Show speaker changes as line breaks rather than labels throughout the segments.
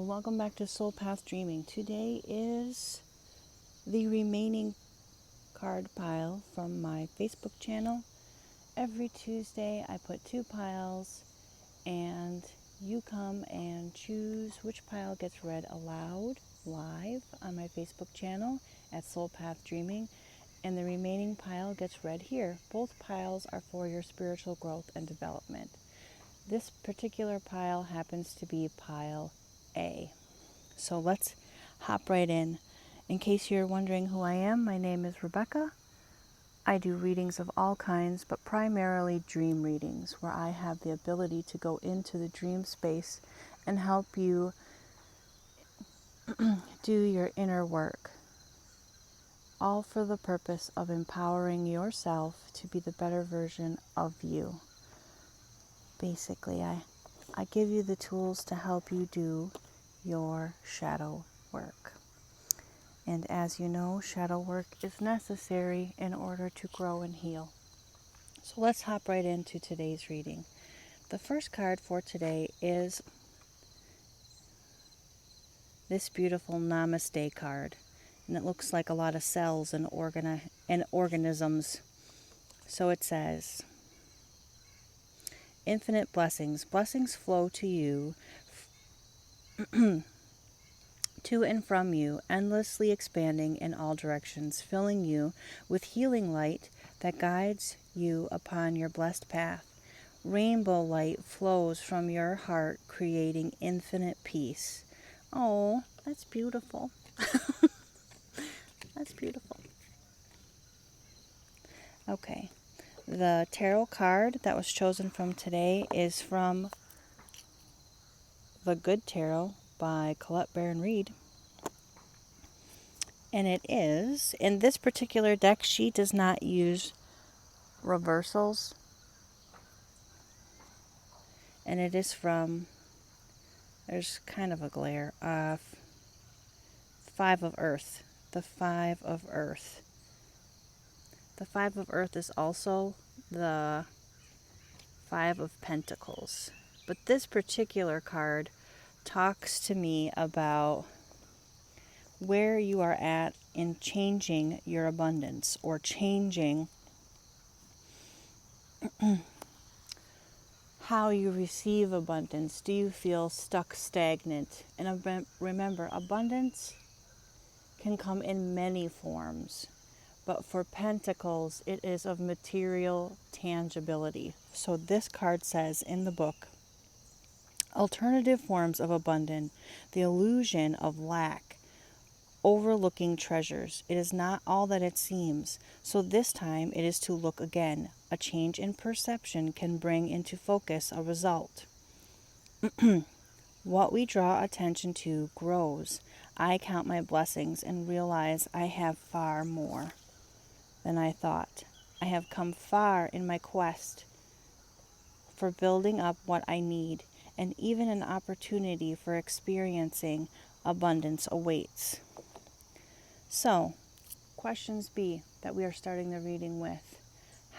welcome back to Soul Path Dreaming. Today is the remaining card pile from my Facebook channel. Every Tuesday I put 2 piles and you come and choose which pile gets read aloud live on my Facebook channel at Soul Path Dreaming, and the remaining pile gets read here. Both piles are for your spiritual growth and development. This particular pile happens to be pile A. So let's hop right in. In case you're wondering who I am, my name is Rebecca. I do readings of all kinds, but primarily dream readings, where I have the ability to go into the dream space and help you do your inner work, all for the purpose of empowering yourself to be the better version of you. Basically, I give you the tools to help you do your shadow work. And as you know, shadow work is necessary in order to grow and heal. So let's hop right into today's reading. The first card for today is this beautiful Namaste card. And it looks like a lot of cells and organisms. So it says, infinite blessings. Blessings flow to you, to and from you, endlessly expanding in all directions, filling you with healing light that guides you upon your blessed path. Rainbow light flows from your heart, creating infinite peace. Oh, that's beautiful. That's beautiful. Okay. The tarot card that was chosen from today is from The Good Tarot by Colette Baron Reid. And it is, in this particular deck, she does not use reversals. And it is from, there's kind of a glare, Five of Earth. The Five of Earth. The Five of Earth is also the Five of Pentacles. But this particular card talks to me about where you are at in changing your abundance, or changing how you receive abundance. Do you feel stuck, stagnant? And remember, abundance can come in many forms. But for Pentacles, it is of material tangibility. So this card says in the book, alternative forms of abundance, the illusion of lack, overlooking treasures. It is not all that it seems. So this time it is to look again. A change in perception can bring into focus a result. What we draw attention to grows. I count my blessings and realize I have far more than I thought. I have come far in my quest for building up what I need, and even an opportunity for experiencing abundance awaits. So, questions B that we are starting the reading with.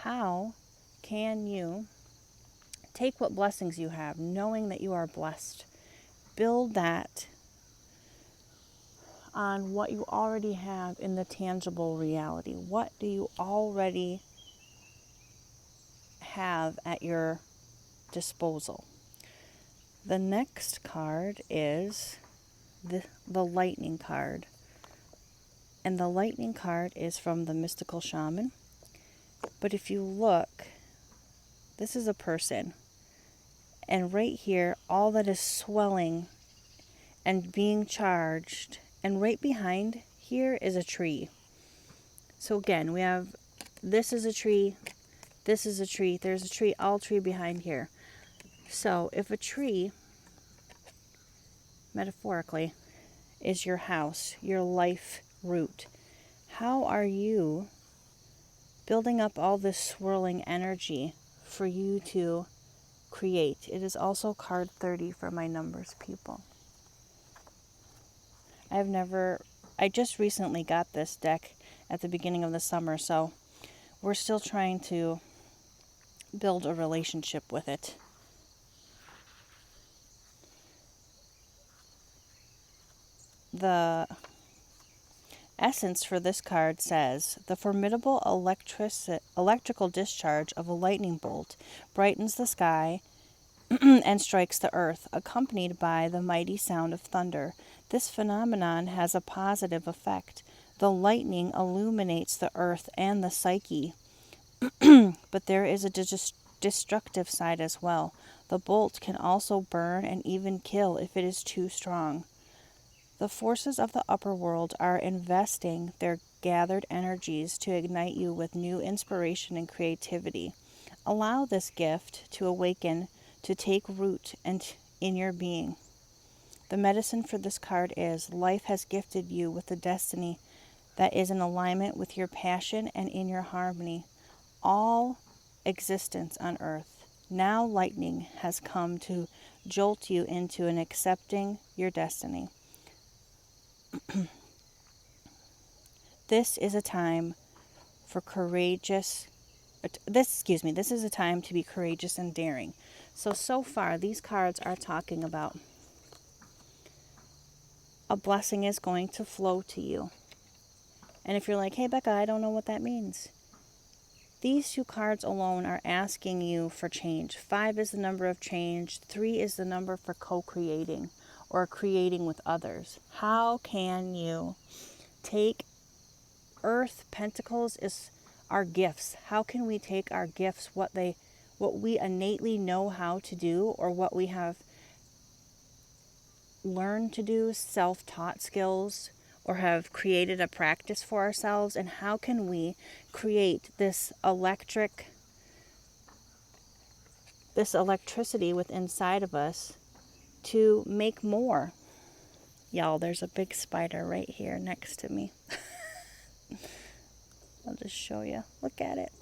How can you take what blessings you have, knowing that you are blessed, build that on what you already have in the tangible reality? What do you already have at your disposal? The next card is the lightning card. And the lightning card is from the Mystical Shaman. But if you look, this is a person. And right here, all that is swelling and being charged. And right behind here is a tree. So again, we have, this is a tree, this is a tree, there's a tree, all tree behind here. So if a tree, metaphorically, is your house, your life root, how are you building up all this swirling energy for you to create? It is also card 30 for my numbers people. I just recently got this deck at the beginning of the summer, so we're still trying to build a relationship with it. the essence for this card says, the formidable electrical discharge of a lightning bolt brightens the sky and strikes the earth, accompanied by the mighty sound of thunder. This phenomenon has a positive effect. The lightning illuminates the earth and the psyche, but there is a destructive side as well. The bolt can also burn and even kill if it is too strong. The forces of the upper world are investing their gathered energies to ignite you with new inspiration and creativity. Allow this gift to awaken, to take root in your being. The medicine for this card is, life has gifted you with a destiny that is in alignment with your passion and in your harmony. All existence on earth. Now lightning has come to jolt you into and accepting your destiny. This is a time for this is a time to be courageous and daring. So far, these cards are talking about a blessing is going to flow to you. And if you're like, hey, Becca, I don't know what that means. These two cards alone are asking you for change. 5 is the number of change. 3 is the number for co-creating or creating with others. How can you take Earth, Pentacles is our gifts. How can we take our gifts, what we innately know how to do, or what we have learned to do, self-taught skills, or have created a practice for ourselves, and how can we create this electricity within inside of us to make more? Y'all, there's a big spider right here next to me. I'll just show you. Look at it.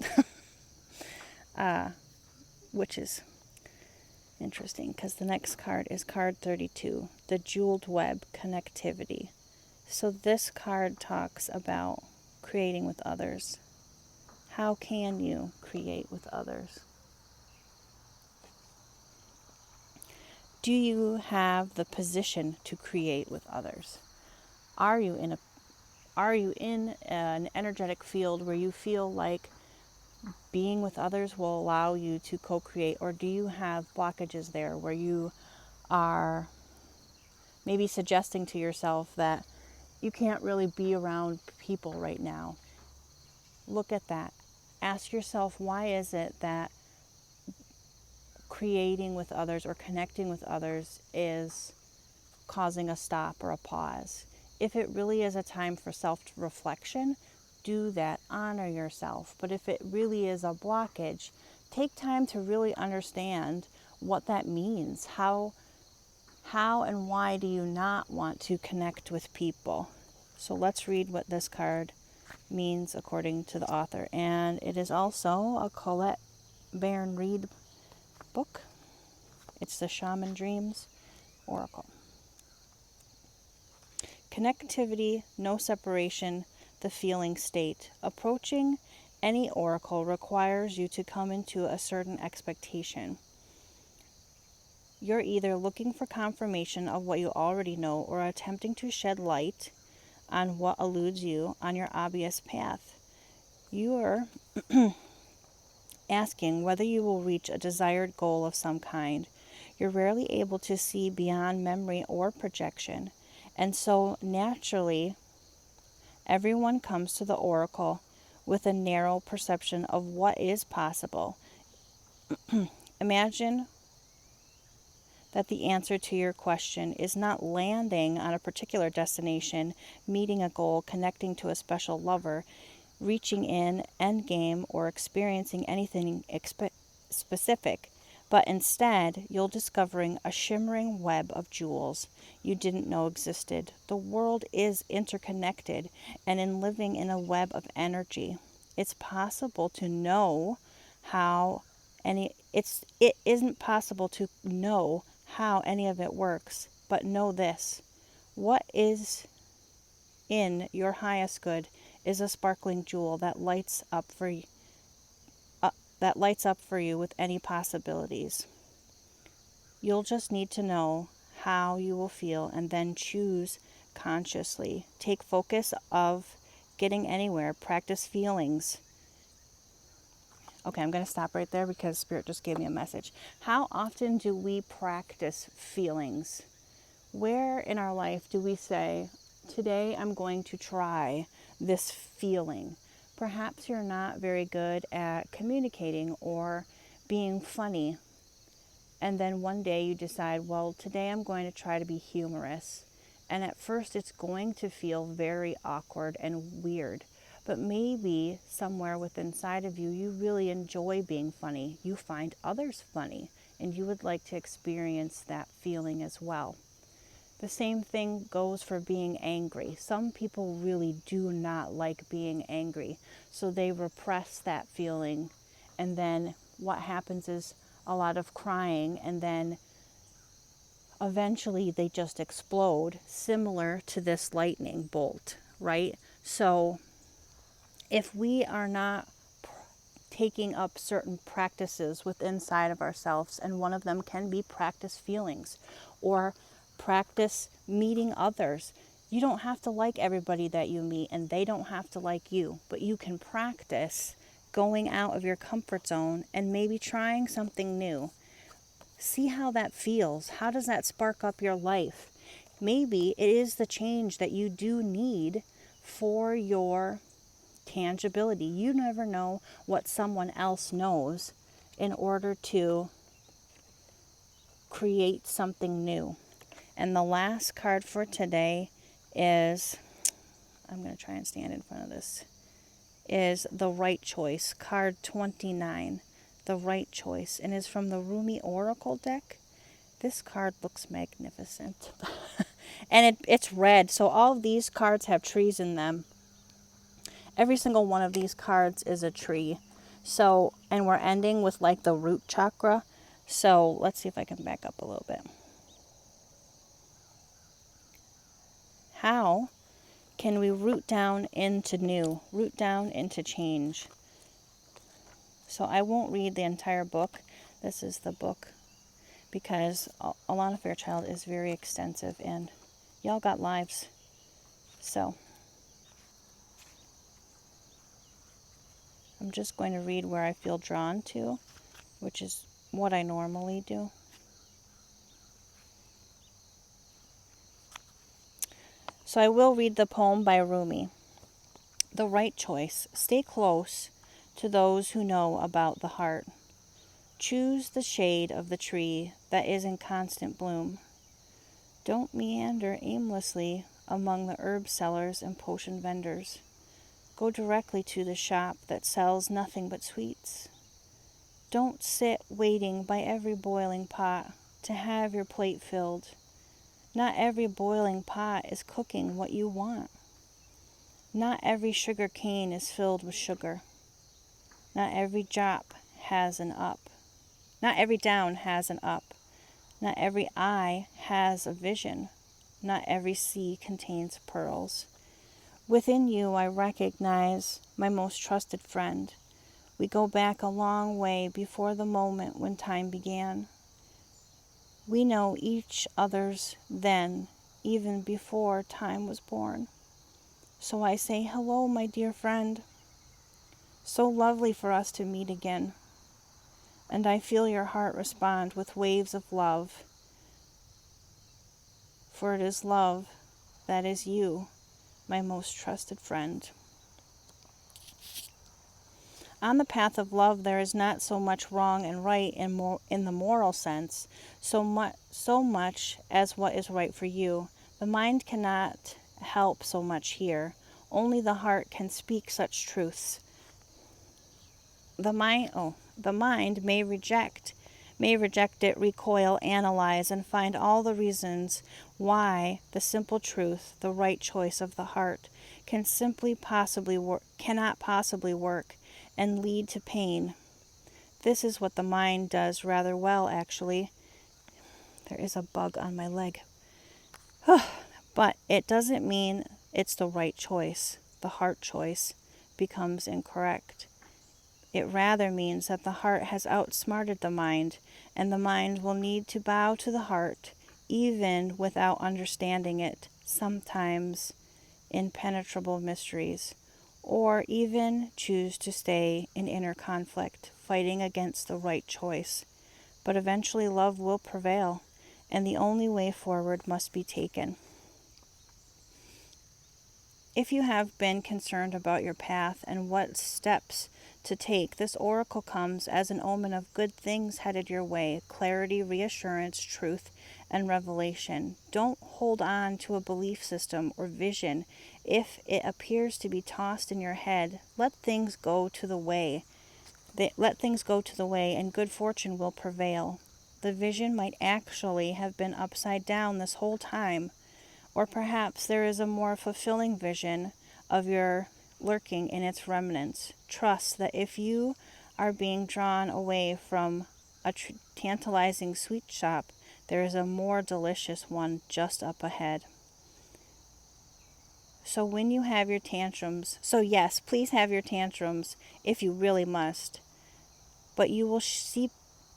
Which is interesting because the next card is card 32, the Jeweled Web Connectivity. So this card talks about creating with others. How can you create with others? Do you have the position to create with others? Are you in an energetic field where you feel like being with others will allow you to co-create, or do you have blockages there where you are maybe suggesting to yourself that you can't really be around people right now? Look at that. Ask yourself, why is it that creating with others or connecting with others is causing a stop or a pause? If it really is a time for self-reflection, do that, honor yourself. But if it really is a blockage, take time to really understand what that means. How and why do you not want to connect with people? So let's read what this card means according to the author. And it is also a Colette Baron-Reid book. It's the Shaman Dreams Oracle. Connectivity, no separation, the feeling state. Approaching any oracle requires you to come into a certain expectation. You're either looking for confirmation of what you already know or attempting to shed light on what eludes you on your obvious path. You are asking whether you will reach a desired goal of some kind. You're rarely able to see beyond memory or projection, and so naturally, everyone comes to the oracle with a narrow perception of what is possible. Imagine that the answer to your question is not landing on a particular destination, meeting a goal, connecting to a special lover, reaching an endgame, or experiencing anything specific, but instead you're discovering a shimmering web of jewels you didn't know existed. The world is interconnected, and in living in a web of energy, it's possible to know how it isn't possible to know how any of it works, but know this: what is in your highest good is a sparkling jewel that lights up for you with any possibilities. You'll just need to know how you will feel and then choose consciously. Take focus of getting anywhere. Practice feelings. Okay, I'm going to stop right there because Spirit just gave me a message. How often do we practice feelings? Where in our life do we say, today I'm going to try this feeling? Perhaps you're not very good at communicating or being funny. And then one day you decide, well, today I'm going to try to be humorous. And at first it's going to feel very awkward and weird. But maybe somewhere within inside of you, you really enjoy being funny. You find others funny, and you would like to experience that feeling as well. The same thing goes for being angry. Some people really do not like being angry, so they repress that feeling. And then what happens is a lot of crying, and then eventually they just explode, similar to this lightning bolt, right? So if we are not taking up certain practices within inside of ourselves, and one of them can be practice feelings or practice meeting others. You don't have to like everybody that you meet, and they don't have to like you, but you can practice going out of your comfort zone and maybe trying something new. See how that feels. How does that spark up your life? Maybe it is the change that you do need for your tangibility. You never know what someone else knows in order to create something new. And the last card for today is, I'm going to try and stand in front of this, is The Right Choice, card 29, The Right Choice, and is from the Rumi Oracle deck. This card looks magnificent. And it's red, so all of these cards have trees in them. Every single one of these cards is a tree. So, and we're ending with like the root chakra. So let's see if I can back up a little bit. How can we root down into new, root down into change? So I won't read the entire book. This is the book because Alana Fairchild is very extensive and y'all got lives. So I'm just going to read where I feel drawn to, which is what I normally do. So I will read the poem by Rumi. The Right Choice. Stay close to those who know about the heart. Choose the shade of the tree that is in constant bloom. Don't meander aimlessly among the herb sellers and potion vendors. Go directly to the shop that sells nothing but sweets. Don't sit waiting by every boiling pot to have your plate filled. Not every boiling pot is cooking what you want. Not every sugar cane is filled with sugar. Not every drop has an up. Not every down has an up. Not every eye has a vision. Not every sea contains pearls. Within you I recognize my most trusted friend. We go back a long way before the moment when time began. We know each other's then, even before time was born. So I say, hello, my dear friend. So lovely for us to meet again. And I feel your heart respond with waves of love. For it is love that is you, my most trusted friend. On the path of love, there is not so much wrong and right in the moral sense, so much as what is right for you. The mind cannot help so much here. Only the heart can speak such truths. The mind may reject it, recoil, analyze, and find all the reasons why the simple truth, the right choice of the heart, cannot possibly work and lead to pain. This is what the mind does rather well, actually. There is a bug on my leg. But it doesn't mean it's the right choice. The heart choice becomes incorrect. It rather means that the heart has outsmarted the mind, and the mind will need to bow to the heart, even without understanding it, sometimes impenetrable mysteries, or even choose to stay in inner conflict, fighting against the right choice. But eventually love will prevail, and the only way forward must be taken. If you have been concerned about your path and what steps to take, this oracle comes as an omen of good things headed your way: clarity, reassurance, truth, and revelation. Don't hold on to a belief system or vision. If it appears to be tossed in your head, let things go to the way. Let things go to the way, and good fortune will prevail. The vision might actually have been upside down this whole time. Or perhaps there is a more fulfilling vision of your lurking in its remnants. Trust that if you are being drawn away from a tantalizing sweet shop, there is a more delicious one just up ahead. So when you have your tantrums, so yes, please have your tantrums if you really must, but you will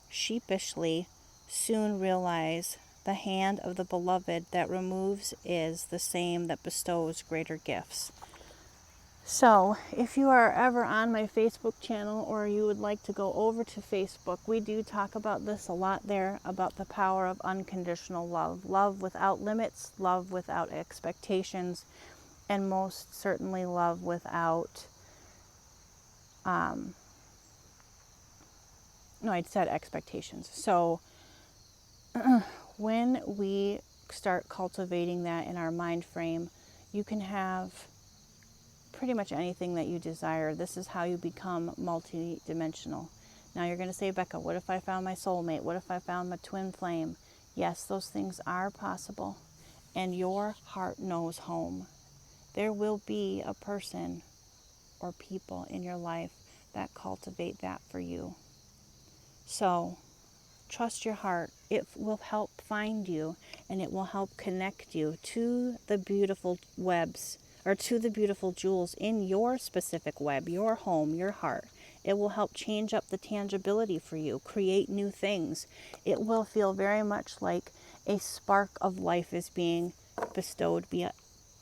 sheepishly soon realize the hand of the beloved that removes is the same that bestows greater gifts. So, if you are ever on my Facebook channel or you would like to go over to Facebook, we do talk about this a lot there, about the power of unconditional love. Love without limits, love without expectations, and most certainly love without, no, I said expectations. So, when we start cultivating that in our mind frame, you can have pretty much anything that you desire. This is how you become multi-dimensional. Now you're going to say, Becca, what if I found my soulmate? What if I found my twin flame? Yes, those things are possible. And your heart knows home. There will be a person or people in your life that cultivate that for you. So, trust your heart. It will help find you, and it will help connect you to the beautiful webs, or to the beautiful jewels in your specific web, your home, your heart. It will help change up the tangibility for you, create new things. It will feel very much like a spark of life is being bestowed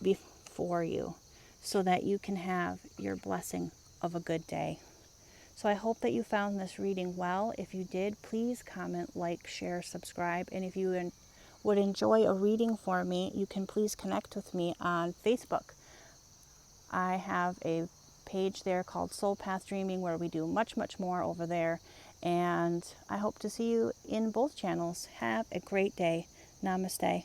before you, so that you can have your blessing of a good day. So I hope that you found this reading well. If you did, please comment, like, share, subscribe. And if you would enjoy a reading for me, you can please connect with me on Facebook. I have a page there called Soul Path Dreaming where we do much, much more over there. And I hope to see you in both channels. Have a great day. Namaste.